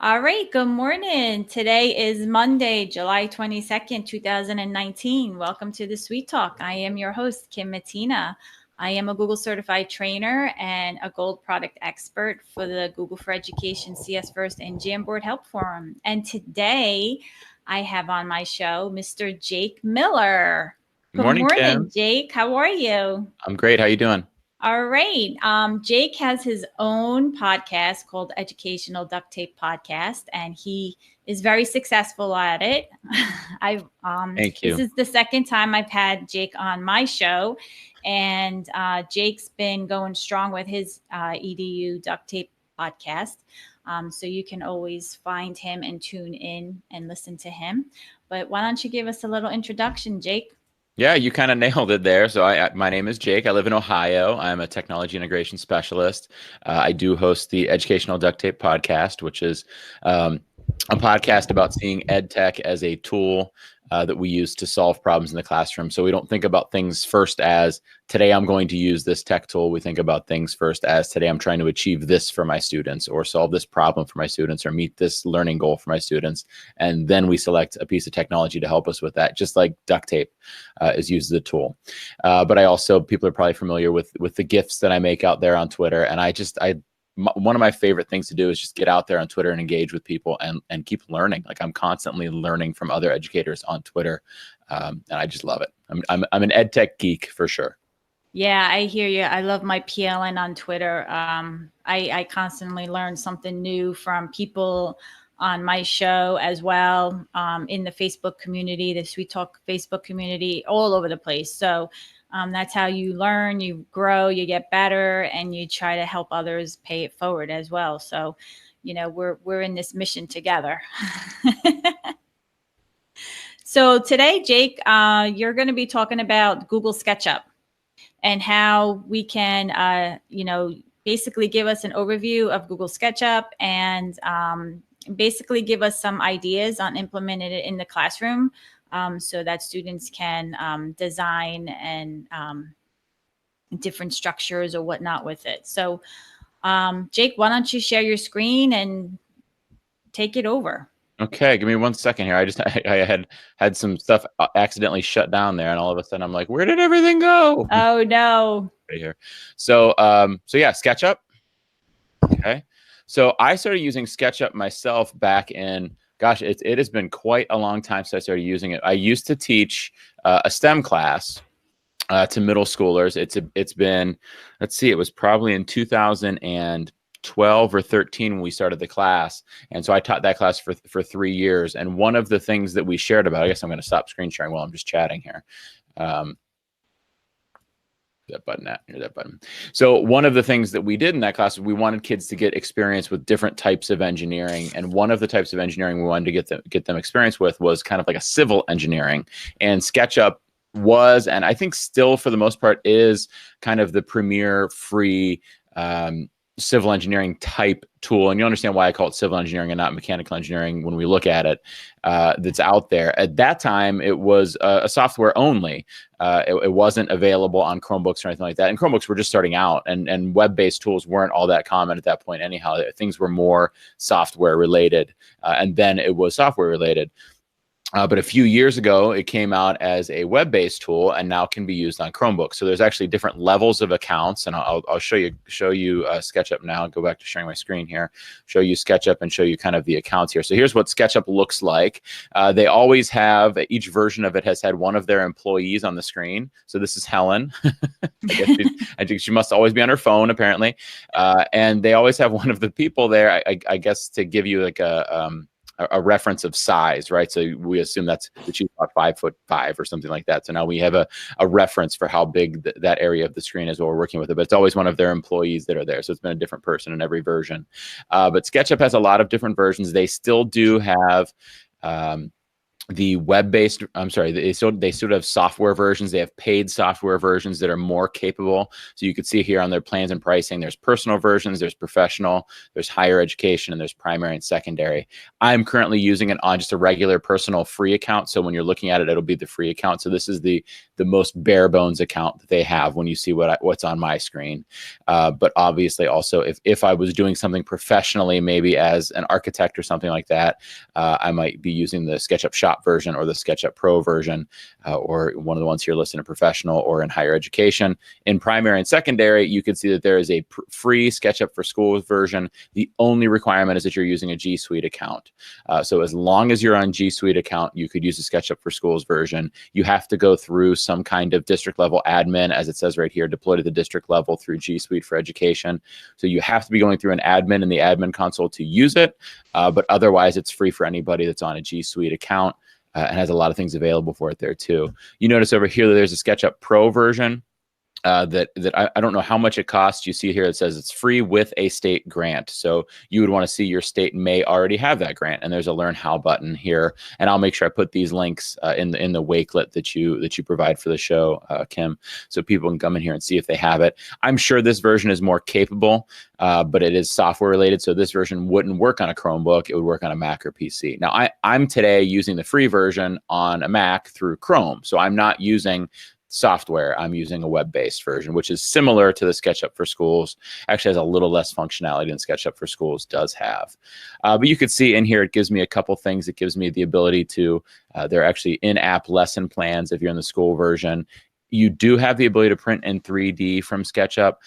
All right, good morning. Today is Monday, July 22nd, 2019. Welcome to the Sweet Talk. I am your host, Kim Matina. I am a Google certified trainer and a gold product expert for the Google for Education, CS First, and Jamboard Help Forum. And today I have on my show Mr. Jake Miller. Good Good morning, morning, Kim. Jake. How are you? I'm great. How you doing? All right. Jake has his own podcast called Educational Duct Tape Podcast, and he is very successful at it. Thank This you. is the second time I've had Jake on my show, and Jake's been going strong with his EDU Duct Tape podcast. So you can always find him and tune in and listen to him. But why don't you give us a little introduction, Jake? Yeah, you kind of nailed it there. So my name is Jake. I live in Ohio. I'm a technology integration specialist. I do host the Educational Duct Tape Podcast, which is a podcast about seeing ed tech as a tool that we use to solve problems in the classroom. So we don't think about things first as today I'm going to use this tech tool. We think about things first as today I'm trying to achieve this for my students, or solve this problem for my students, or meet this learning goal for my students. And then we select a piece of technology to help us with that, just like duct tape is used as a tool. But I also, people are probably familiar with the GIFs that I make out there on Twitter. And one of my favorite things to do is just get out there on Twitter and engage with people and keep learning. Like, I'm constantly learning from other educators on Twitter, and I just love it. I'm an ed tech geek for sure. Yeah, I hear you. I love my PLN on Twitter. I constantly learn something new from people on my show as well, in the Facebook community, the Sweet Talk Facebook community, all over the place. So that's how you learn, you grow, you get better, and you try to help others pay it forward as well. So, we're in this mission together. So today, Jake, you're going to be talking about Google SketchUp and how we can, basically give us an overview of Google SketchUp and basically give us some ideas on implementing it in the classroom, so that students can design and different structures or whatnot with it. So, Jake, why don't you share your screen and take it over? Okay, give me 1 second here. I had some stuff accidentally shut down there, and all of a sudden I'm like, where did everything go? Oh no. Right here. So yeah, SketchUp. Okay. So I started using SketchUp myself back in, gosh, it has been quite a long time since I started using it. I used to teach a STEM class to middle schoolers. It's been, let's see, it was probably in 2012 or 13 when we started the class. And so I taught that class for 3 years. And one of the things that we shared about, I guess I'm going to stop screen sharing while I'm just chatting here. That button. So one of the things that we did in that class, we wanted kids to get experience with different types of engineering. And one of the types of engineering we wanted to get them experience with was kind of like a civil engineering. And SketchUp was, and I think still for the most part is, kind of the premier free civil engineering type tool. And you understand why I call it civil engineering and not mechanical engineering when we look at it, that's out there. At that time, it was a software only. It wasn't available on Chromebooks or anything like that. And Chromebooks were just starting out, and web-based tools weren't all that common at that point anyhow. Things were more software related, and then it was software related. But a few years ago, it came out as a web-based tool and now can be used on Chromebooks. So there's actually different levels of accounts, and I'll show you SketchUp now. I'll go back to sharing my screen here, show you SketchUp and show you kind of the accounts here. So here's what SketchUp looks like. They always have, each version of it has had one of their employees on the screen. So this is Helen. I think she must always be on her phone, apparently. And they always have one of the people there, I guess, to give you like a reference of size, right? So we assume that she's about 5'5" or something like that. So now we have a reference for how big that area of the screen is while we're working with it. But it's always one of their employees that are there. So it's been a different person in every version. But SketchUp has a lot of different versions. They still do have the web-based, they still have software versions. They have paid software versions that are more capable. So you could see here on their plans and pricing, there's personal versions, there's professional, there's higher education, and there's primary and secondary. I'm currently using it on just a regular personal free account. So when you're looking at it, it'll be the free account. So this is the the most bare bones account that they have when you see what's on my screen. But obviously also if I was doing something professionally, maybe as an architect or something like that, I might be using the SketchUp Shop version or the SketchUp Pro version, or one of the ones here listed in professional or in higher education. In primary and secondary, you can see that there is a free SketchUp for Schools version. The only requirement is that you're using a G Suite account. So as long as you're on G Suite account, you could use the SketchUp for Schools version. You have to go through some kind of district level admin, as it says right here, deploy to the district level through G Suite for Education. So you have to be going through an admin in the admin console to use it, but otherwise it's free for anybody that's on a G Suite account, and has a lot of things available for it there too. You notice over here that there's a SketchUp Pro version. That I don't know how much it costs. You see here it says it's free with a state grant. So you would want to see your state may already have that grant, and there's a Learn How button here. And I'll make sure I put these links in the wakelet that you provide for the show, Kim, so people can come in here and see if they have it. I'm sure this version is more capable, but it is software related, so this version wouldn't work on a Chromebook. It would work on a Mac or PC. Now I'm today using the free version on a Mac through Chrome, so I'm not using software. I'm using a web-based version, which is similar to the SketchUp for Schools. Actually has a little less functionality than SketchUp for Schools does have. But you could see in here, it gives me a couple things. It gives me the ability to, they're actually in-app lesson plans if you're in the school version. You do have the ability to print in 3D from SketchUp.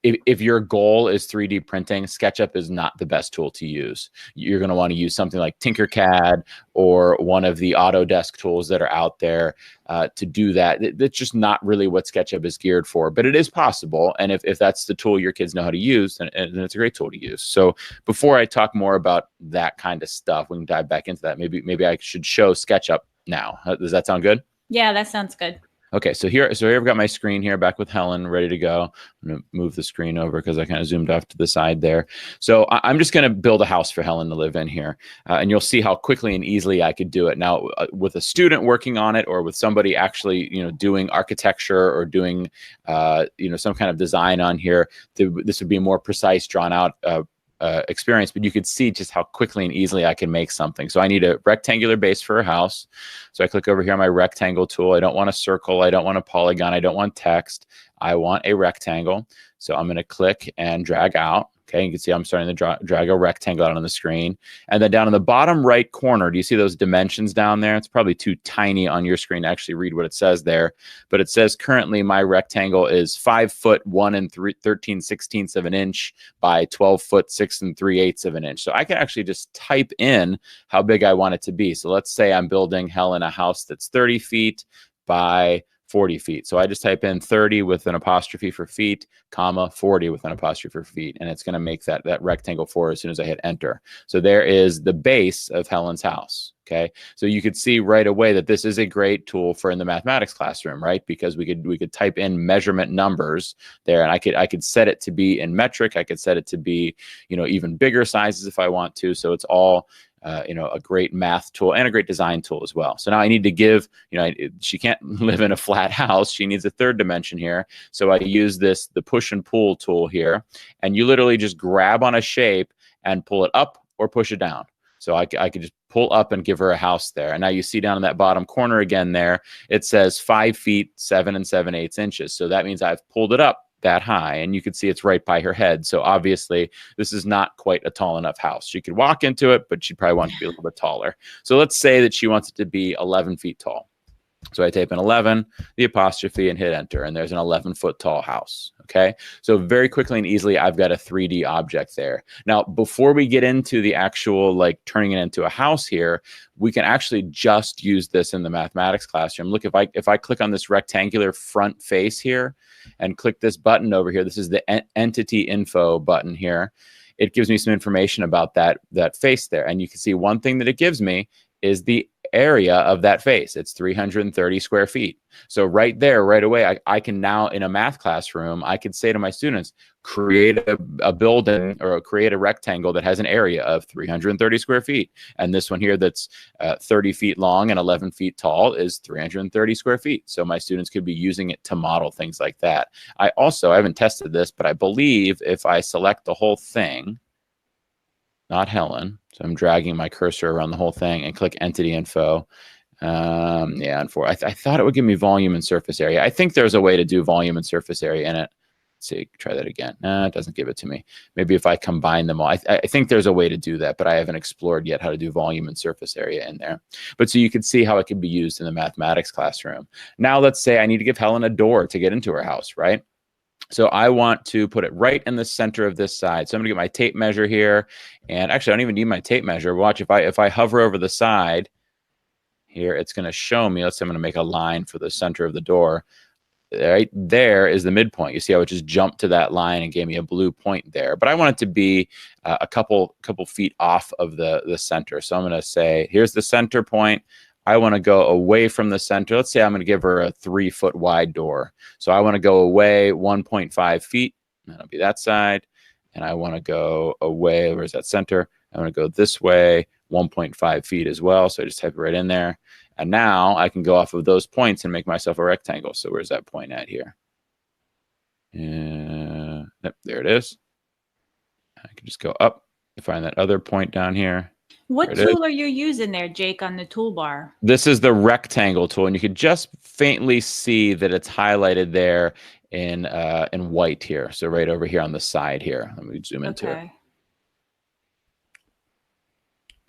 If your goal is 3D printing, SketchUp is not the best tool to use. You're going to want to use something like Tinkercad or one of the Autodesk tools that are out there to do that. That's just not really what SketchUp is geared for, but it is possible. And if that's the tool your kids know how to use, then it's a great tool to use. So before I talk more about that kind of stuff, we can dive back into that. Maybe I should show SketchUp now. Does that sound good? Yeah, that sounds good. Okay, so here I've got my screen here back with Helen ready to go. I'm gonna move the screen over because I kind of zoomed off to the side there. So I'm just gonna build a house for Helen to live in here. And you'll see how quickly and easily I could do it. Now, with a student working on it, or with somebody actually, doing architecture or doing, some kind of design on here, this would be a more precise, drawn out experience, but you could see just how quickly and easily I can make something. So I need a rectangular base for a house. So I click over here on my rectangle tool. I don't want a circle. I don't want a polygon. I don't want text. I want a rectangle. So I'm going to click and drag out. Okay, you can see I'm starting to drag a rectangle out on the screen. And then down in the bottom right corner, do you see those dimensions down there? It's probably too tiny on your screen to actually read what it says there. But it says currently my rectangle is 5 foot 1 13/16 of an inch by 12 foot 6 3/8 of an inch. So I can actually just type in how big I want it to be. So let's say I'm building Helen a house that's 30 feet by 40 feet. So I just type in 30 with an apostrophe for feet, comma, 40 with an apostrophe for feet. And it's going to make that rectangle for her as soon as I hit enter. So there is the base of Helen's house. Okay. So you could see right away that this is a great tool for in the mathematics classroom, right? Because we could type in measurement numbers there, and I could set it to be in metric. I could set it to be, even bigger sizes if I want to. So it's all, a great math tool and a great design tool as well. So now I need to give, she can't live in a flat house. She needs a third dimension here. So I use the push and pull tool here, and you literally just grab on a shape and pull it up or push it down. So I could just pull up and give her a house there. And now you see down in that bottom corner again there, it says 5 feet 7 7/8 inches. So that means I've pulled it up that high, and you can see it's right by her head. So obviously this is not quite a tall enough house. She could walk into it, but she'd probably want to be a little bit taller. So let's say that she wants it to be 11 feet tall. So I type in 11, the apostrophe, and hit enter, and there's an 11-foot tall house. Okay, so very quickly and easily, I've got a 3D object there. Now, before we get into the actual turning it into a house here, we can actually just use this in the mathematics classroom. Look, if I click on this rectangular front face here and click this button over here, this is the entity info button here. It gives me some information about that face there, and you can see one thing that it gives me is the area of that face. It's 330 square feet. So right there, right away, I can now, in a math classroom, I could say to my students, create a building or create a rectangle that has an area of 330 square feet. And this one here that's 30 feet long and 11 feet tall is 330 square feet. So my students could be using it to model things like that. I haven't tested this, but I believe if I select the whole thing, not Helen, so I'm dragging my cursor around the whole thing and click entity info. Yeah, I thought it would give me volume and surface area. I think there's a way to do volume and surface area in it. Let's see, try that again. Nah, it doesn't give it to me. Maybe if I combine them all, I think there's a way to do that, but I haven't explored yet how to do volume and surface area in there. But so you can see how it can be used in the mathematics classroom. Now let's say I need to give Helen a door to get into her house, right? So I want to put it right in the center of this side. So I'm gonna get my tape measure here. And actually I don't even need my tape measure. Watch, if I hover over the side here, it's gonna show me, let's say I'm gonna make a line for the center of the door. Right there is the midpoint. You see how it just jumped to that line and gave me a blue point there. But I want it to be a couple feet off of the center. So I'm going to say, here's the center point. I want to go away from the center. Let's say I'm going to give her a 3-foot wide door. So I want to go away 1.5 feet. That'll be that side. And I want to go away. Where's that center? I want to go this way 1.5 feet as well. So I just type it right in there. And now I can go off of those points and make myself a rectangle. So where's that point at here? Yep, there it is. I can just go up to find that other point down here. What tool are you using there, Jake, on the toolbar? This is the rectangle tool, and you could just faintly see that it's highlighted there in white here. So right over here on the side here. Let me zoom into it.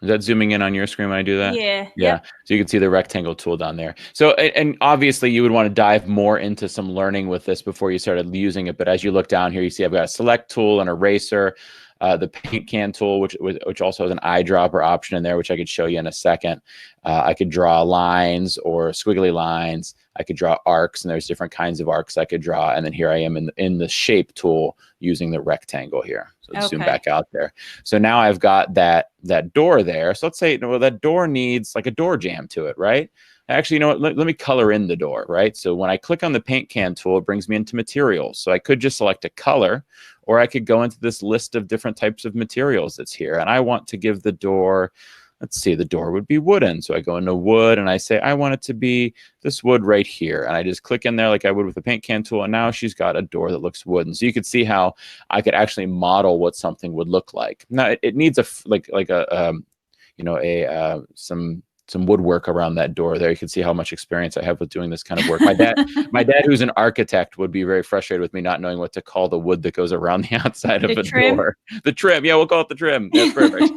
Is that zooming in on your screen when I do that? Yeah. Yeah. So you can see the rectangle tool down there. So, and obviously you would want to dive more into some learning with this before you started using it. But as you look down here, you see I've got a select tool, an eraser, the paint can tool, which also has an eyedropper option in there, which I could show you in a second. I could draw lines or squiggly lines. I could draw arcs, and there's different kinds of arcs I could draw. And then here I am in the shape tool using the rectangle here. So zoom back out there. So now I've got that door there. So let's say, well, that door needs like a door jamb to it, right? Actually, you know what? Let me color in the door, right? So when I click on the paint can tool, it brings me into materials. So I could just select a color, or I could go into this list of different types of materials that's here. And I want to give the door, let's see, the door would be wooden. So I go into wood and I say, I want it to be this wood right here. And I just click in there like I would with the paint can tool. And now she's got a door that looks wooden. So you could see how I could actually model what something would look like. Now it needs some woodwork around that door there. You can see how much experience I have with doing this kind of work. My dad, who's an architect, would be very frustrated with me not knowing what to call the wood that goes around the outside of a door. The trim. Yeah, we'll call it the trim. That's perfect.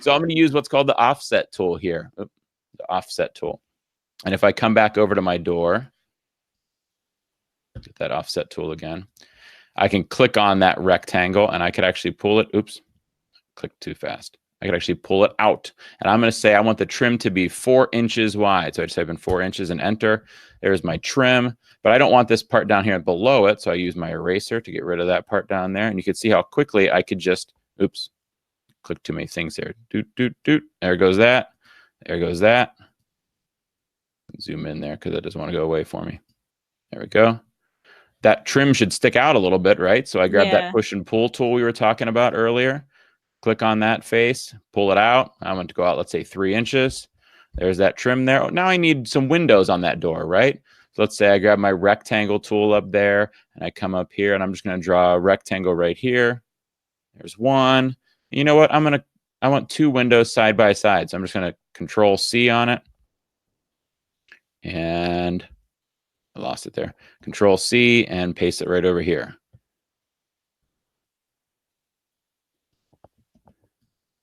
So I'm going to use what's called the offset tool here. The offset tool. And if I come back over to my door, get that offset tool again, I can click on that rectangle and I could actually pull it. Oops, clicked too fast. I could actually pull it out. And I'm going to say I want the trim to be 4 inches wide. So I just type in 4 inches and enter. There's my trim. But I don't want this part down here below it. So I use my eraser to get rid of that part down there. And you can see how quickly I could just, oops, click too many things there. Doot, doot, doot. There goes that. There goes that. Zoom in there because it doesn't want to go away for me. There we go. That trim should stick out a little bit, right? So I grabbed that push and pull tool we were talking about earlier. Click on that face, pull it out. I want to go out, let's say 3 inches. There's that trim there. Oh, now I need some windows on that door, right? So let's say I grab my rectangle tool up there and I come up here and I'm just going to draw a rectangle right here. There's one. You know what? I want 2 windows side by side. So I'm just going to Control C on it. And I lost it there. Control C and paste it right over here.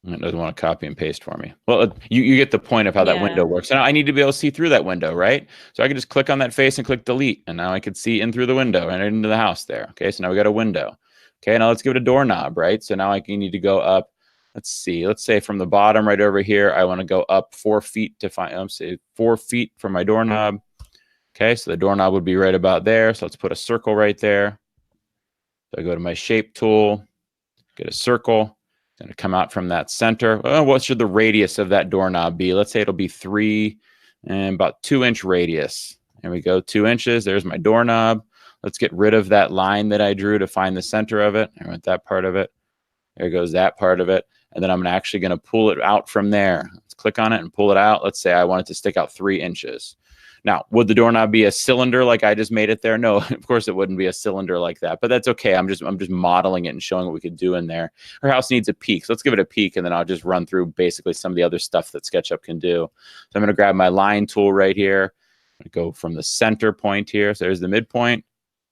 It doesn't want to copy and paste for me. Well, you get the point of how that window works. And I need to be able to see through that window, right? So I can just click on that face and click delete. And now I can see in through the window and into the house there. Okay, so now we got a window. Okay, now let's give it a doorknob, right? So now I need to go up. Let's see. Let's say from the bottom right over here, I want to go up 4 feet to find, let's say 4 feet from my doorknob. Okay, so the doorknob would be right about there. So let's put a circle right there. So I go to my shape tool, get a circle. Going to come out from that center. What should the radius of that doorknob be? Let's say it'll be 3 and about 2-inch radius. There we go, 2 inches. There's my doorknob. Let's get rid of that line that I drew to find the center of it. I want that part of it. There goes that part of it. And then I'm actually going to pull it out from there. Let's click on it and pull it out. Let's say I want it to stick out 3 inches. Now, would the doorknob be a cylinder like I just made it there? No, of course it wouldn't be a cylinder like that, but that's okay. I'm just modeling it and showing what we could do in there. Her house needs a peak. So let's give it a peek, and then I'll just run through basically some of the other stuff that SketchUp can do. So I'm going to grab my line tool right here. I'm going to go from the center point here. So there's the midpoint.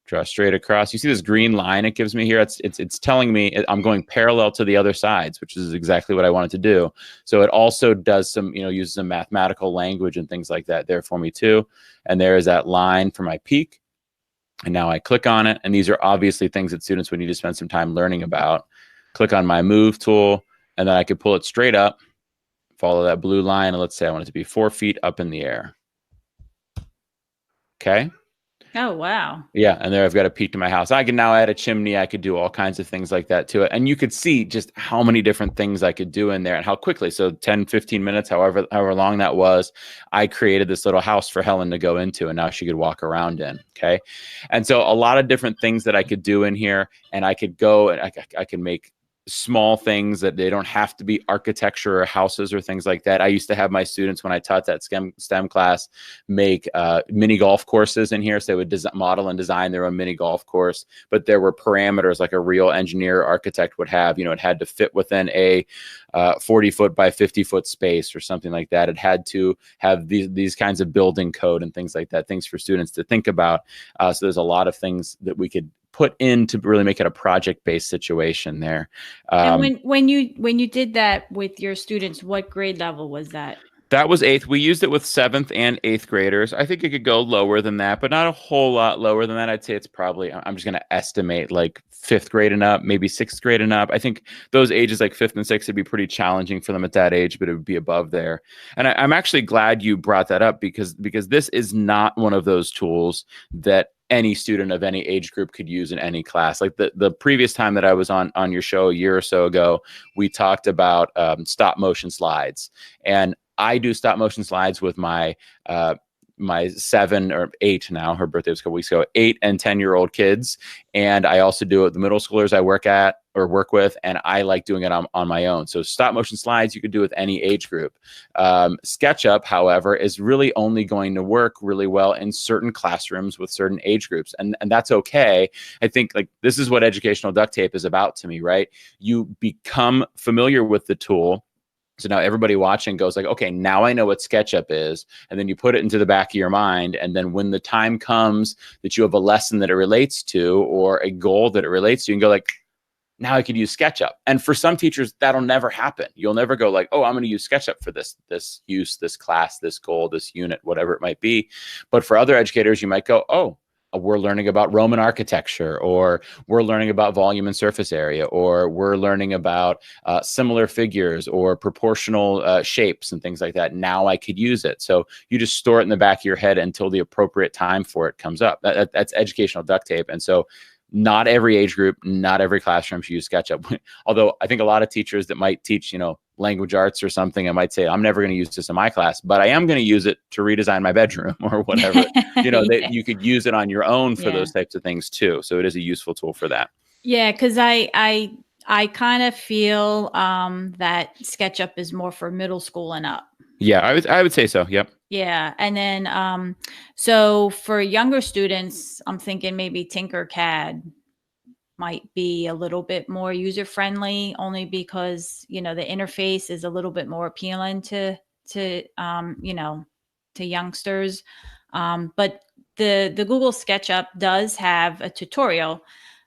Draw straight across. You see this green line it gives me here? It's telling me I'm going parallel to the other sides, which is exactly what I wanted to do. So it also does some, uses some mathematical language and things like that there for me too. And there is that line for my peak. And now I click on it. And these are obviously things that students would need to spend some time learning about. Click on my move tool, and then I could pull it straight up, follow that blue line. And let's say I want it to be 4 feet up in the air. Okay. Oh, wow. Yeah, and there I've got a peak to my house. I can now add a chimney. I could do all kinds of things like that to it. And you could see just how many different things I could do in there and how quickly. So 10, 15 minutes, however long that was, I created this little house for Helen to go into, and now she could walk around in, okay? And so a lot of different things that I could do in here, and I could go and I can make small things that they don't have to be architecture or houses or things like that. I used to have my students, when I taught that STEM class, make mini golf courses in here. So they would model and design their own mini golf course, but there were parameters like a real engineer or architect would have. It had to fit within a 40-foot by 50-foot space or something like that. It had to have these kinds of building code and things like that, things for students to think about. So there's a lot of things that we could put in to really make it a project-based situation there. And when you did that with your students, what grade level was that? That was 8th. We used it with 7th and 8th graders. I think it could go lower than that, but not a whole lot lower than that. I'd say it's probably, I'm just going to estimate like 5th grade and up, maybe 6th grade and up. I think those ages like 5th and 6th would be pretty challenging for them at that age, but it would be above there. And I'm actually glad you brought that up because this is not one of those tools that any student of any age group could use in any class. Like the previous time that I was on your show a year or so ago, we talked about stop motion slides, and I do stop motion slides with my 7 or 8 now. Her birthday was a couple weeks ago. 8 and 10-year-old kids, and I also do it with the middle schoolers I work with, and I like doing it on my own. So stop motion slides you could do with any age group. SketchUp, however, is really only going to work really well in certain classrooms with certain age groups, and that's okay. I think like this is what educational duct tape is about to me, right? You become familiar with the tool. So now everybody watching goes like, okay, now I know what SketchUp is. And then you put it into the back of your mind. And then when the time comes that you have a lesson that it relates to or a goal that it relates to, you can go like, now I could use SketchUp. And for some teachers, that'll never happen. You'll never go like, oh, I'm going to use SketchUp for this use, this class, this goal, this unit, whatever it might be. But for other educators, you might go, oh, we're learning about Roman architecture, or we're learning about volume and surface area, or we're learning about similar figures or proportional shapes and things like that. Now I could use it. So you just store it in the back of your head until the appropriate time for it comes up. That's educational duct tape. And so not every age group, not every classroom should use SketchUp. Although I think a lot of teachers that might teach, language arts or something, I might say, I'm never going to use this in my class, but I am going to use it to redesign my bedroom or whatever. Yeah. You could use it on your own for those types of things too. So it is a useful tool for that. Yeah, because I kind of feel that SketchUp is more for middle school and up. Yeah, I would say so. Yep. Yeah. And then so for younger students, I'm thinking maybe Tinkercad might be a little bit more user friendly, only because the interface is a little bit more appealing to youngsters. But the Google SketchUp does have a tutorial.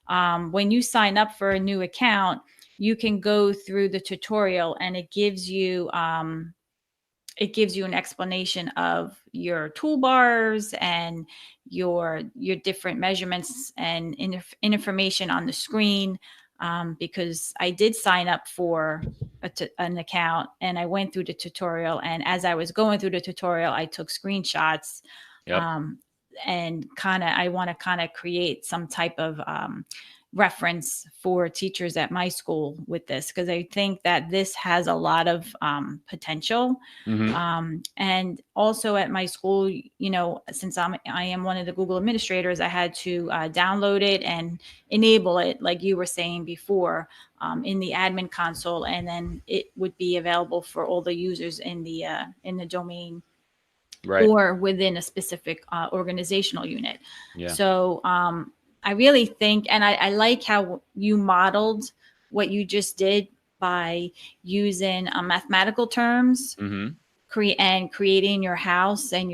When you sign up for a new account, you can go through the tutorial, and it gives you an explanation of your toolbars and your different measurements and information on the screen. Because I did sign up for an account, and I went through the tutorial. And as I was going through the tutorial, I took screenshots. Yep. And I want to create some type of reference for teachers at my school with this, because I think that this has a lot of potential. Mm-hmm. And also at my school, since I am one of the Google administrators, I had to download it and enable it, like you were saying before, in the admin console, and then it would be available for all the users in the domain. Right. or within a specific organizational unit. Yeah. So I really think, and I like how you modeled what you just did by using mathematical terms, Mm-hmm. creating your house and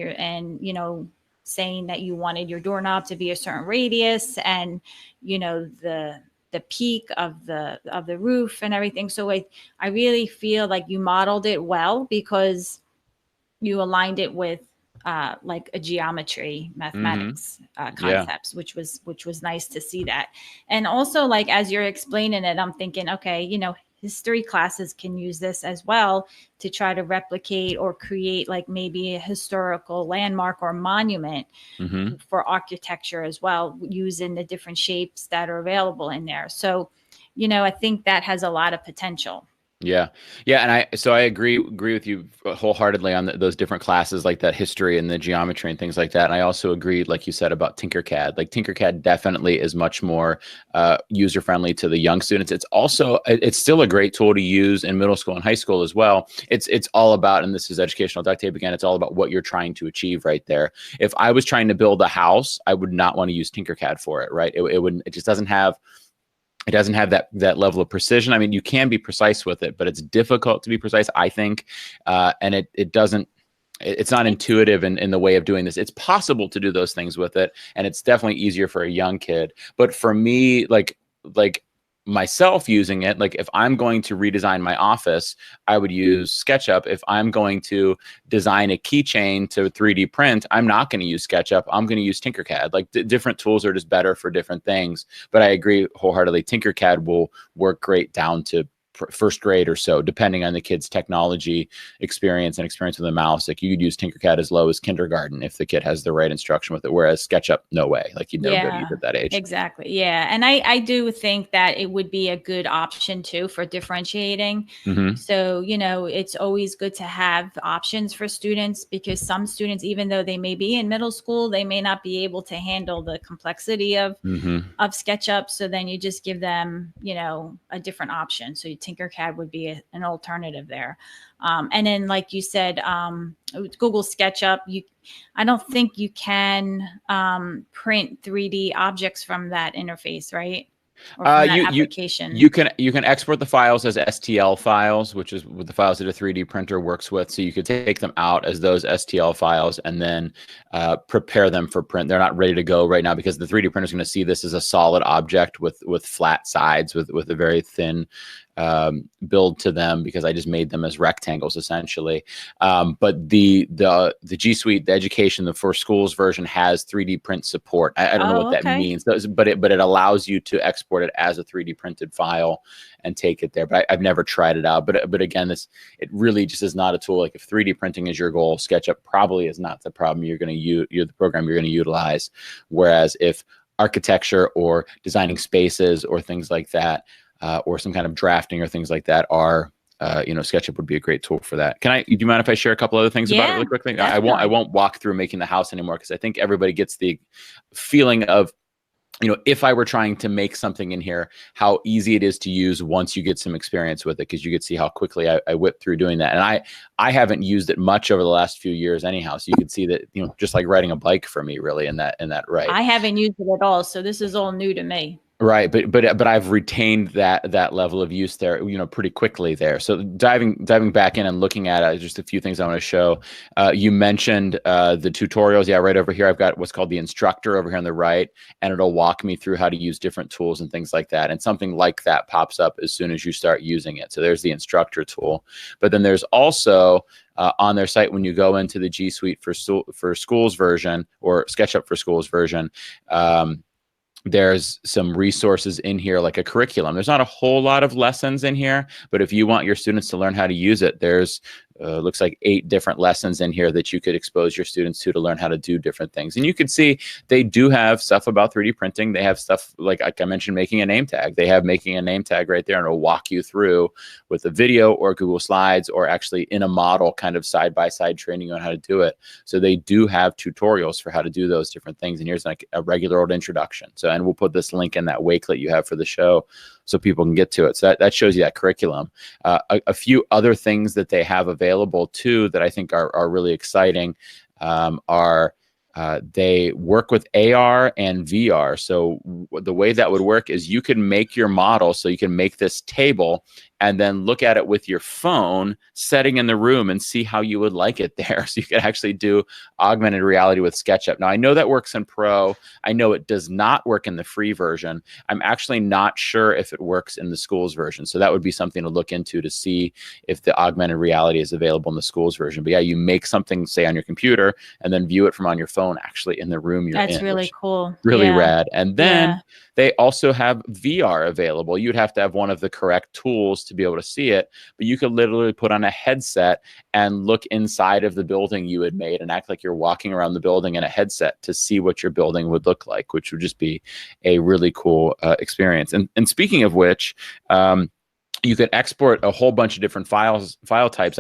saying that you wanted your doorknob to be a certain radius, and the peak of the roof and everything. So I really feel like you modeled it well, because you aligned it with like a geometry Mm-hmm. mathematics Yeah. concepts, which was nice to see that. And also, like, as you're explaining it, I'm thinking, okay, history classes can use this as well to try to replicate or create like maybe a historical landmark or monument Mm-hmm. for architecture as well, using the different shapes that are available in there. So I think that has a lot of potential. Yeah. Yeah. And I agree with you wholeheartedly on those different classes, like that history and the geometry and things like that. And I also agreed, like you said, about Tinkercad. Like Tinkercad definitely is much more user friendly to the young students. It's still a great tool to use in middle school and high school as well. It's all about, and this is educational duct tape again, it's all about what you're trying to achieve right there. If I was trying to build a house, I would not want to use Tinkercad for it, right? It just doesn't have that level of precision. I mean, you can be precise with it, but it's difficult to be precise, I think. And it's not intuitive in the way of doing this. It's possible to do those things with it, and it's definitely easier for a young kid. But for me, like myself using it, like if I'm going to redesign my office, I would use SketchUp. If I'm going to design a keychain to 3D print, I'm not going to use SketchUp. I'm going to use Tinkercad. Like different tools are just better for different things. But I agree wholeheartedly, Tinkercad will work great down to first grade or so, depending on the kid's technology experience and experience with a mouse. Like you could use Tinkercad as low as kindergarten if the kid has the right instruction with it, whereas SketchUp, no way. Like you'd never be able to use it at that age. Exactly. Yeah. And I do think that it would be a good option too for differentiating. Mm-hmm. So, it's always good to have options for students, because some students, even though they may be in middle school, they may not be able to handle the complexity of Mm-hmm. SketchUp. So then you just give them, a different option. So Tinkercad would be an alternative there. And then, like you said, Google SketchUp, I don't think you can print 3D objects from that interface, right? Or from that application. You can export the files as STL files, which is what the files that a 3D printer works with. So you could take them out as those STL files and then prepare them for print. They're not ready to go right now because the 3D printer is going to see this as a solid object with flat sides with a very thin build to them, because I just made them as rectangles essentially. But the G Suite, the education, the for schools version has 3D print support. I don't know what that means, but it allows you to export it as a 3D printed file and take it there. But I've never tried it out. But again, it really just is not a tool. Like if 3D printing is your goal, SketchUp probably is not the problem you're the program you're going to utilize. Whereas if architecture or designing spaces or things like that, or some kind of drafting or things like that are, SketchUp would be a great tool for that. Do you mind if I share a couple other things about it really quickly? Definitely. I won't walk through making the house anymore, because I think everybody gets the feeling of, if I were trying to make something in here, how easy it is to use once you get some experience with it, because you could see how quickly I whipped through doing that. And I haven't used it much over the last few years anyhow. So you could see that, just like riding a bike for me, really, in that right. I haven't used it at all. So this is all new to me. Right, but I've retained that level of use there, pretty quickly there. So diving back in and looking at it, just a few things I want to show. You mentioned the tutorials. Yeah, right over here, I've got what's called the instructor over here on the right, and it'll walk me through how to use different tools and things like that. And something like that pops up as soon as you start using it. So there's the instructor tool. But then there's also on their site, when you go into the G Suite for schools version, or SketchUp for schools version, there's some resources in here, like a curriculum. There's not a whole lot of lessons in here, but if you want your students to learn how to use it, there's looks like 8 different lessons in here that you could expose your students to learn how to do different things. And you can see they do have stuff about 3D printing. They have stuff like I mentioned, making a name tag. They have making a name tag right there, and it'll walk you through with a video or Google Slides, or actually in a model, kind of side-by-side training on how to do it. So they do have tutorials for how to do those different things. And here's like a regular old introduction. So, and we'll put this link in that Wakelet you have for the show so people can get to it. So that shows you that curriculum. A few other things that they have available too that I think are really exciting. are they work with AR and VR. So the way that would work is you can make your model. So you can make this table and then look at it with your phone setting in the room and see how you would like it there. So you can actually do augmented reality with SketchUp. Now, I know that works in Pro. I know it does not work in the free version. I'm actually not sure if it works in the schools version. So that would be something to look into to see if the augmented reality is available in the schools version. But yeah, you make something, say, on your computer and then view it from on your phone actually in the room you're in. That's really cool. Really rad. And then Yeah. they also have VR available. You'd have to have one of the correct tools to be able to see it, but you could literally put on a headset and look inside of the building you had made and act like you're walking around the building in a headset to see what your building would look like, which would just be a really cool experience. And speaking of which, you could export a whole bunch of different file types.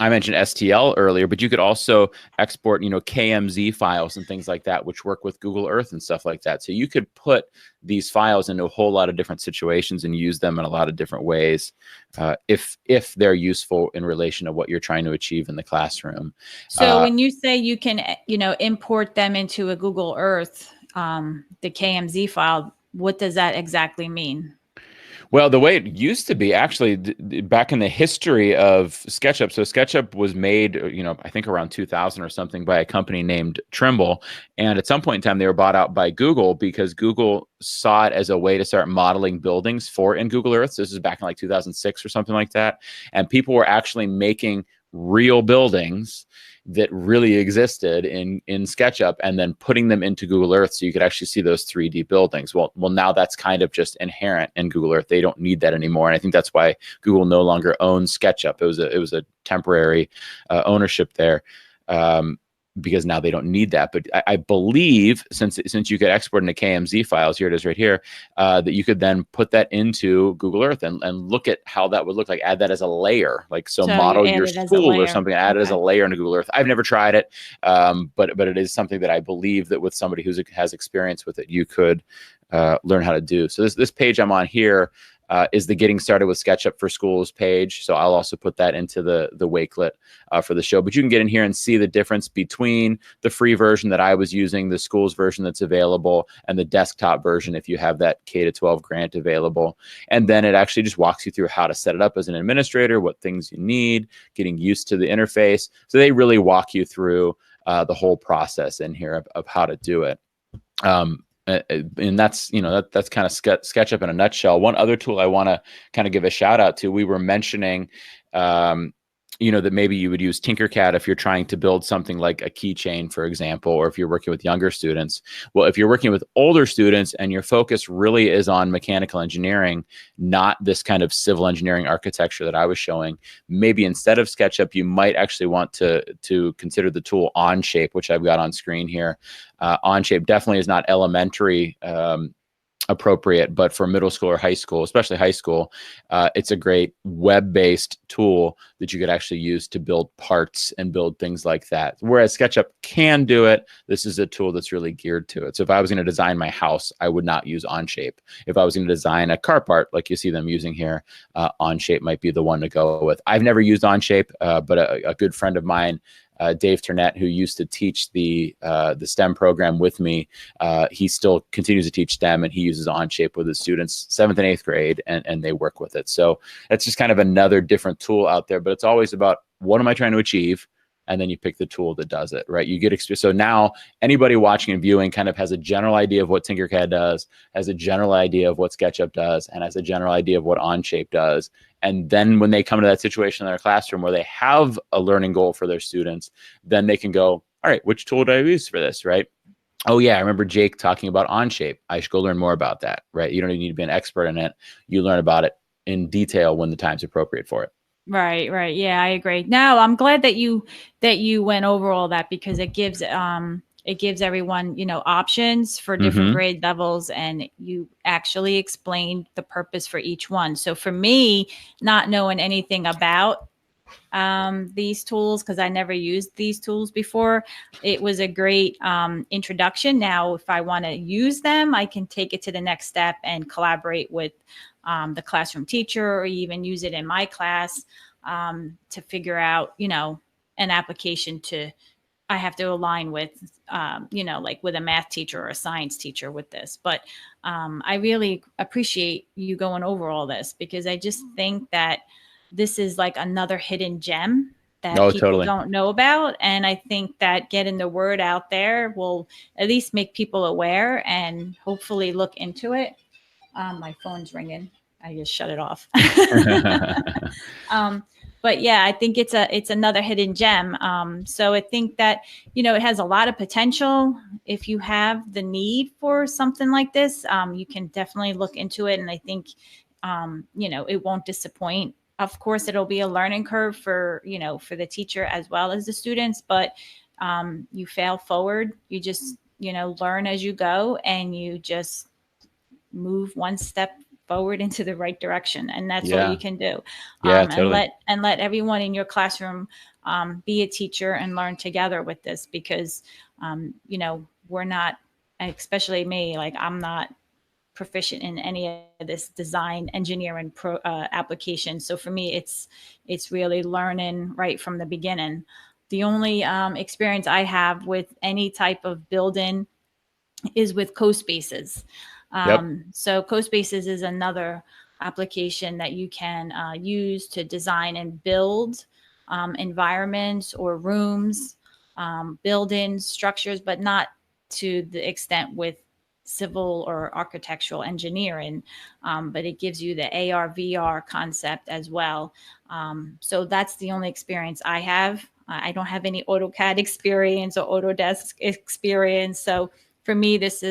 I mentioned STL earlier, but you could also export, KMZ files and things like that, which work with Google Earth and stuff like that. So you could put these files into a whole lot of different situations and use them in a lot of different ways, if they're useful in relation to what you're trying to achieve in the classroom. So when you say you can, import them into a Google Earth, the KMZ file, what does that exactly mean? Well, the way it used to be actually back in the history of SketchUp. So SketchUp was made, I think around 2000 or something by a company named Trimble. And at some point in time, they were bought out by Google because Google saw it as a way to start modeling buildings in Google Earth. So this is back in like 2006 or something like that. And people were actually making real buildings that really existed in SketchUp and then putting them into Google Earth so you could actually see those 3D buildings. Well, now that's kind of just inherent in Google Earth. They don't need that anymore. And I think that's why Google no longer owns SketchUp. It was a temporary ownership there. Because now they don't need that. But I believe since you could export into KMZ files, here it is right here, that you could then put that into Google Earth and look at how that would look like, add that as a layer, like so model your school or something, add it as a layer into Google Earth. I've never tried it, but it is something that I believe that with somebody who has experience with it, you could learn how to do. So this page I'm on here is the Getting Started with SketchUp for Schools page. So I'll also put that into the Wakelet for the show. But you can get in here and see the difference between the free version that I was using, the schools version that's available, and the desktop version if you have that K-12 grant available. And then it actually just walks you through how to set it up as an administrator, what things you need, getting used to the interface. So they really walk you through the whole process in here of how to do it. And that's that's kind of SketchUp in a nutshell. One other tool I want to kind of give a shout out to, we were mentioning that maybe you would use Tinkercad if you're trying to build something like a keychain, for example, or if you're working with younger students. Well, if you're working with older students and your focus really is on mechanical engineering, not this kind of civil engineering architecture that I was showing, maybe instead of SketchUp, you might actually want to consider the tool Onshape, which I've got on screen here. Onshape definitely is not elementary appropriate, but for middle school or high school, especially high school, it's a great web-based tool that you could actually use to build parts and build things like that. Whereas SketchUp can do it, this is a tool that's really geared to it. So if I was going to design my house, I would not use Onshape. If I was going to design a car part, like you see them using here, Onshape might be the one to go with. I've never used Onshape, but a good friend of mine, Dave Turnett, who used to teach the STEM program with me, he still continues to teach STEM, and he uses Onshape with his students 7th and 8th grade, and they work with it. So that's just kind of another different tool out there, but it's always about what am I trying to achieve? And then you pick the tool that does it, right? You get so now anybody watching and viewing kind of has a general idea of what Tinkercad does, has a general idea of what SketchUp does, and has a general idea of what Onshape does. And then when they come to that situation in their classroom where they have a learning goal for their students, then they can go, all right, which tool do I use for this, right? Oh yeah, I remember Jake talking about Onshape. I should go learn more about that, right? You don't even need to be an expert in it. You learn about it in detail when the time's appropriate for it. Right. Yeah, I agree. No, I'm glad that you went over all that, because it gives everyone, options for different grade levels, and you actually explained the purpose for each one. So for me, not knowing anything about these tools, because I never used these tools before, it was a great introduction. Now, if I want to use them, I can take it to the next step and collaborate with the classroom teacher, or even use it in my class to figure out, an application to, I have to align with, you know, like with a math teacher or a science teacher with this. But I really appreciate you going over all this, because I just think that this is like another hidden gem that Oh, people totally. don't know about. And I think that getting the word out there will at least make people aware and hopefully look into it. My phone's ringing. I just shut it off. um, but yeah, I think it's another hidden gem. So I think that, you know, it has a lot of potential. If you have the need for something like this, you can definitely look into it. And I think, you know, it won't disappoint. Of course, it'll be a learning curve for, you know, for the teacher as well as the students, but you fail forward. You just, you know, learn as you go, and you just move one step forward into the right direction, and that's all you can do. Yeah, And totally. let everyone in your classroom be a teacher and learn together with this, because you know, we're not, especially me, like I'm not proficient in any of this design engineering application. So for me, it's really learning right from the beginning. The only experience I have with any type of building is with CoSpaces. Yep. So CoSpaces is another application that you can use to design and build environments or rooms, buildings, structures, but not to the extent with civil or architectural engineering. But it gives you the AR, VR concept as well. So that's the only experience I have. I don't have any AutoCAD experience or Autodesk experience. So for me, this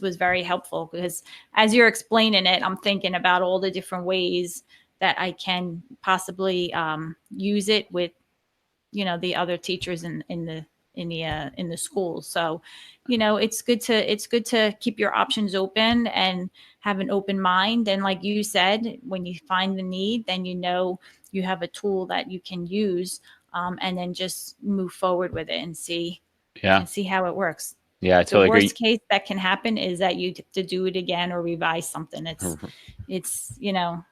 was very helpful, because as you're explaining it, I'm thinking about all the different ways that I can possibly use it with, you know, the other teachers in the school. So, you know, it's good to keep your options open and have an open mind. And like you said, when you find the need, then you know you have a tool that you can use, and then just move forward with it Yeah. and see how it works. Yeah, I The totally agree. worst case that can happen is that you have to do it again or revise something. It's, you know,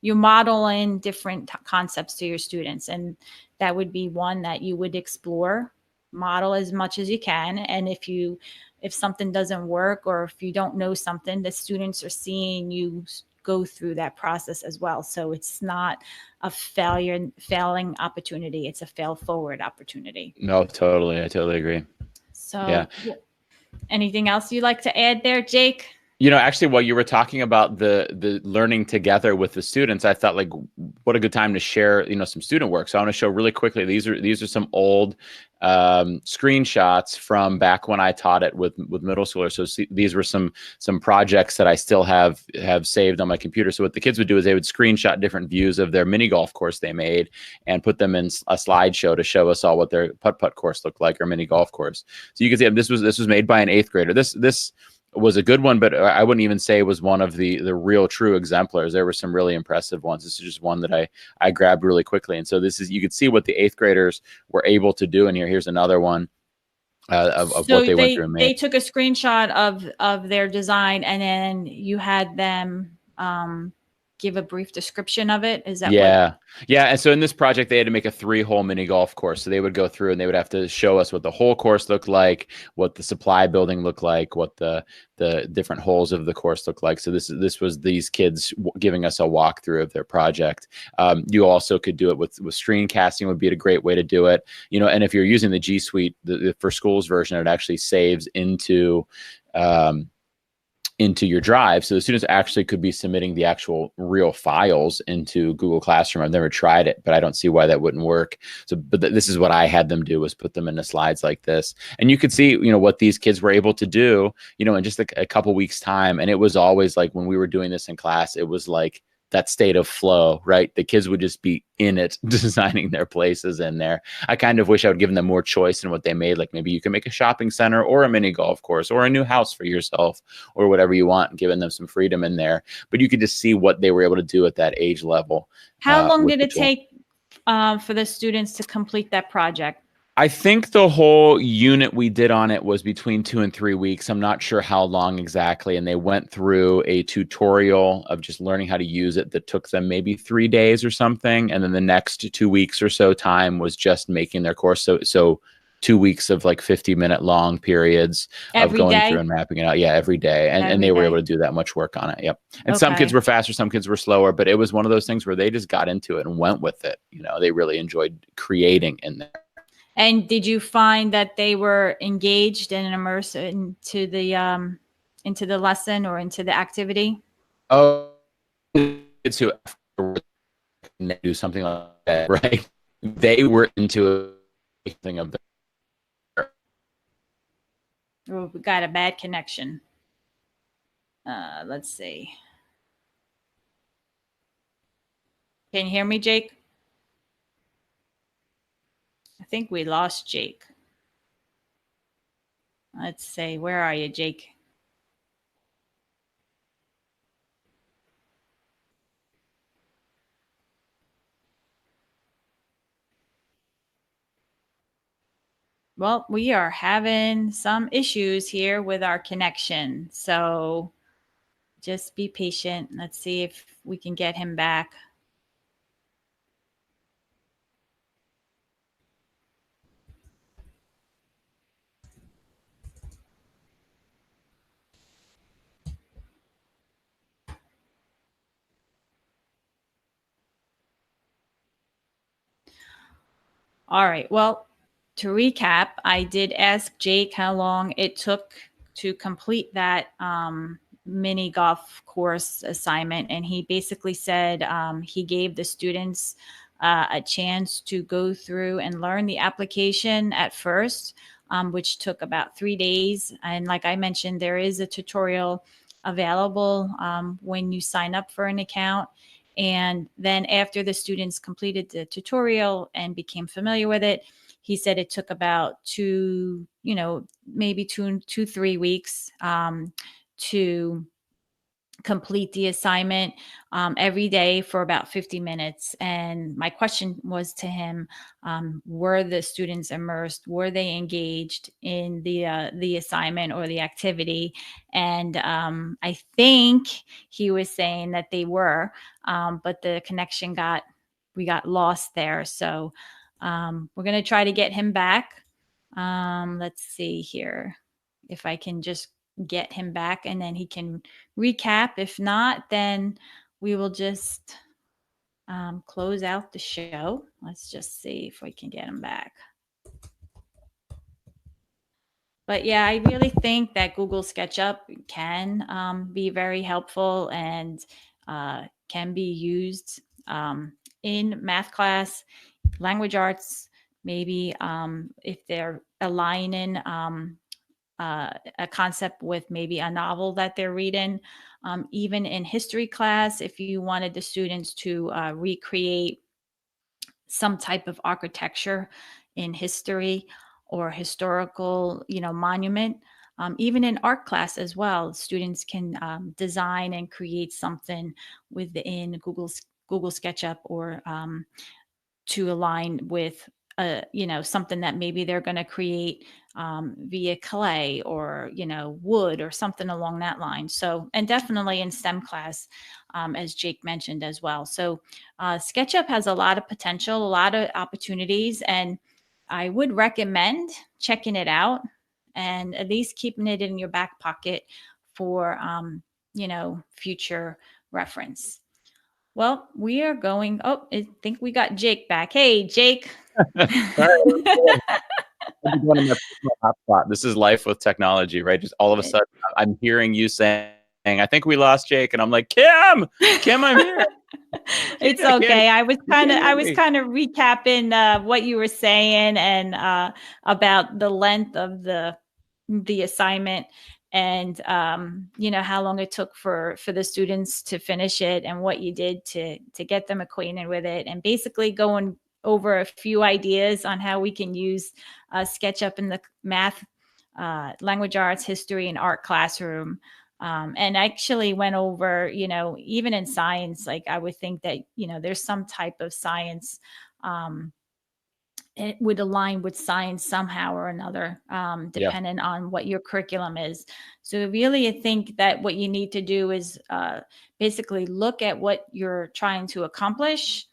you model in different concepts to your students, and that would be one that you would explore, model as much as you can. And if something doesn't work, or if you don't know something, the students are seeing you go through that process as well. So it's not a failing opportunity, it's a fail forward opportunity. No, totally. I totally agree. Yeah. So anything else you'd like to add there, Jake? You know, actually, while you were talking about the learning together with the students, I thought, like, what a good time to share, you know, some student work. So I want to show really quickly. These are some old screenshots from back when I taught it with middle schoolers. So these were some projects that I still have saved on my computer. So what the kids would do is they would screenshot different views of their mini golf course they made and put them in a slideshow to show us all what their putt-putt course looked like, or mini golf course. So you can see this was made by an 8th grader. This was a good one, but I wouldn't even say it was one of the real true exemplars. There were some really impressive ones. This is just one that I grabbed really quickly. And so you could see what the 8th graders were able to do in here. Here's another one of So what they went through and made. They took a screenshot of their design, and then you had them give a brief description of it. Is that Yeah. And so in this project, they had to make a 3-hole mini golf course. So they would go through and they would have to show us what the whole course looked like, what the supply building looked like, what the different holes of the course looked like. So this was these kids giving us a walkthrough of their project. You also could do it with screencasting would be a great way to do it. You know, and if you're using the G Suite, the for schools version, it actually saves into your drive. So the students actually could be submitting the actual real files into Google Classroom. I've never tried it, but I don't see why that wouldn't work. So, but this is what I had them do, was put them into slides like this. And you could see, you know, what these kids were able to do, you know, in just a couple weeks time. And it was always like, when we were doing this in class, it was like that state of flow, right? The kids would just be in it, designing their places in there. I kind of wish I would give them more choice in what they made. Like maybe you can make a shopping center or a mini golf course or a new house for yourself or whatever you want, giving them some freedom in there. But you could just see what they were able to do at that age level. How long did it take for the students to complete that project? I think the whole unit we did on it was between 2 and 3 weeks. I'm not sure how long exactly. And they went through a tutorial of just learning how to use it that took them maybe 3 days or something. And then the next 2 weeks or so time was just making their course. So 2 weeks of like 50-minute long periods of Every going through day? and mapping it out. Yeah, every day. And Every they were able day. to do that much work on it. Yep. And some kids Okay. were faster, some kids were slower, but it was one of those things where they just got into it and went with it. They really enjoyed creating in there. And did you find that they were engaged and immersed into the lesson or into the activity? Oh, kids who afterwards do something like that, right? They were into anything of their. Oh, we got a bad connection. Let's see. Can you hear me, Jake? I think we lost Jake. Let's see. Where are you, Jake? Well, we are having some issues here with our connection. So just be patient. Let's see if we can get him back. All right. Well, to recap, I did ask Jake how long it took to complete that mini golf course assignment. And he basically said he gave the students a chance to go through and learn the application at first, which took about 3 days. And like I mentioned, there is a tutorial available when you sign up for an account. And then after the students completed the tutorial and became familiar with it, he said it took about maybe 3 weeks to complete the assignment every day for about 50 minutes. And my question was to him, were the students immersed? Were they engaged in the assignment or the activity? And I think he was saying that they were, but the connection we got lost there. So we're going to try to get him back. Let's see here if I can just get him back and then he can recap. If not, then we will just close out the show. Let's just see if we can get him back. But yeah, I really think that Google SketchUp can be very helpful and can be used in math class, language arts, maybe if they're aligning a concept with maybe a novel that they're reading. Even in history class, if you wanted the students to recreate some type of architecture in history or historical, monument. Even in art class as well, students can design and create something within Google SketchUp or to align with something that maybe they're going to create via clay or wood or something along that line. So, and definitely in STEM class, as Jake mentioned as well. So SketchUp has a lot of potential, a lot of opportunities, and I would recommend checking it out and at least keeping it in your back pocket for future reference. Well, we are going. Oh, I think we got Jake back. Hey, Jake. All right. One of my personal hotspot. This is life with technology, right? Just all of a sudden, I'm hearing you saying, "I think we lost Jake," and I'm like, "Kim, I'm here." It's okay. I was kind of recapping what you were saying and about the length of the assignment and how long it took for the students to finish it and what you did to get them acquainted with it, and basically going over a few ideas on how we can use SketchUp in the math, language arts, history, and art classroom. And actually went over, even in science, like I would think that, there's some type of science it would align with science somehow or another, depending on what your curriculum is. So really, I think that what you need to do is basically look at what you're trying to accomplish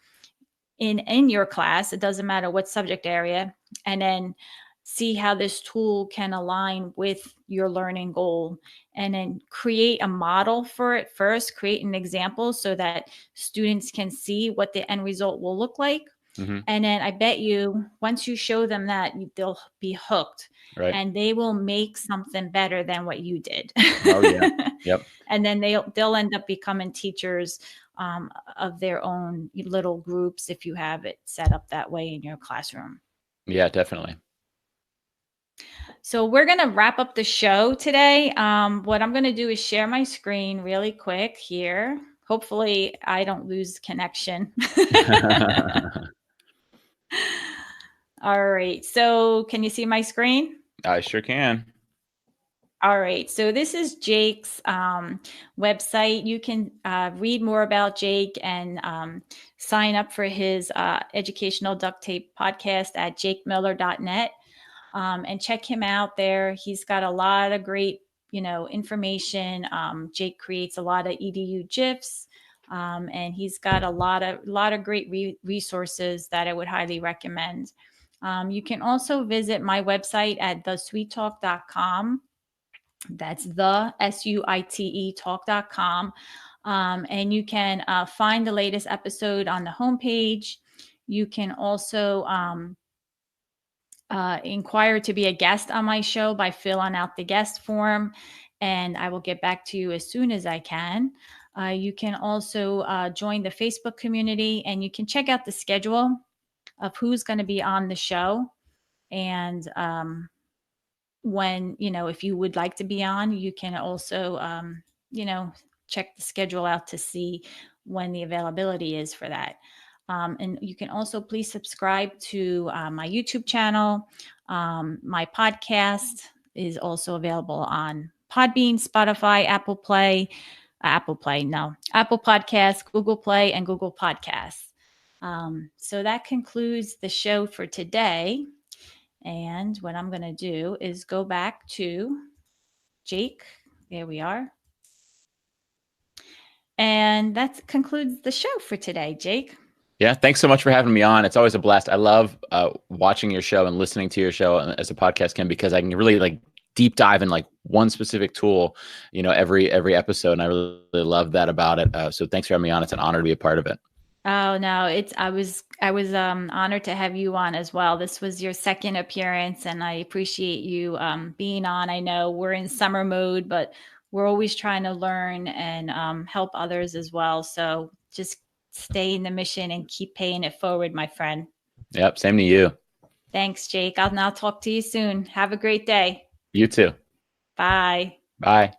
in your class. It doesn't matter what subject area, and then see how this tool can align with your learning goal, and then create a model for it first, create an example so that students can see what the end result will look like. Mm-hmm. And then I bet you once you show them that, they'll be hooked, Right. and they will make something better than what you did. Oh yeah. Yep. And then they'll end up becoming teachers of their own little groups if you have it set up that way in your classroom. Yeah, definitely. So we're going to wrap up the show today. What I'm going to do is share my screen really quick here. Hopefully I don't lose connection. All right. So can you see my screen? I sure can. All right. So this is Jake's website. You can read more about Jake and sign up for his educational duct tape podcast at jakemiller.net. And check him out there. He's got a lot of great, information. Jake creates a lot of EDU GIFs, and he's got a lot of great resources that I would highly recommend. You can also visit my website at thesweettalk.com. That's the SUITE talk.com. And you can find the latest episode on the homepage. You can also inquire to be a guest on my show by filling out the guest form, and I will get back to you as soon as I can. You can also join the Facebook community, and you can check out the schedule of who's going to be on the show. And when, if you would like to be on, you can also, check the schedule out to see when the availability is for that. And you can also please subscribe to my YouTube channel. My podcast is also available on Podbean, Spotify, Apple Podcasts, Google Play, and Google Podcasts. So that concludes the show for today. And what I'm going to do is go back to Jake. There we are. And that concludes the show for today, Jake. Yeah, thanks so much for having me on. It's always a blast. I love watching your show and listening to your show as a podcast can, because I can really deep dive in one specific tool, every episode. And I really love that about it. So thanks for having me on. It's an honor to be a part of it. Oh no, I was honored to have you on as well. This was your second appearance, and I appreciate you being on. I know we're in summer mode, but we're always trying to learn and help others as well. So just stay in the mission and keep paying it forward, my friend. Yep, same to you. Thanks, Jake. I'll talk to you soon. Have a great day. You too. Bye. Bye.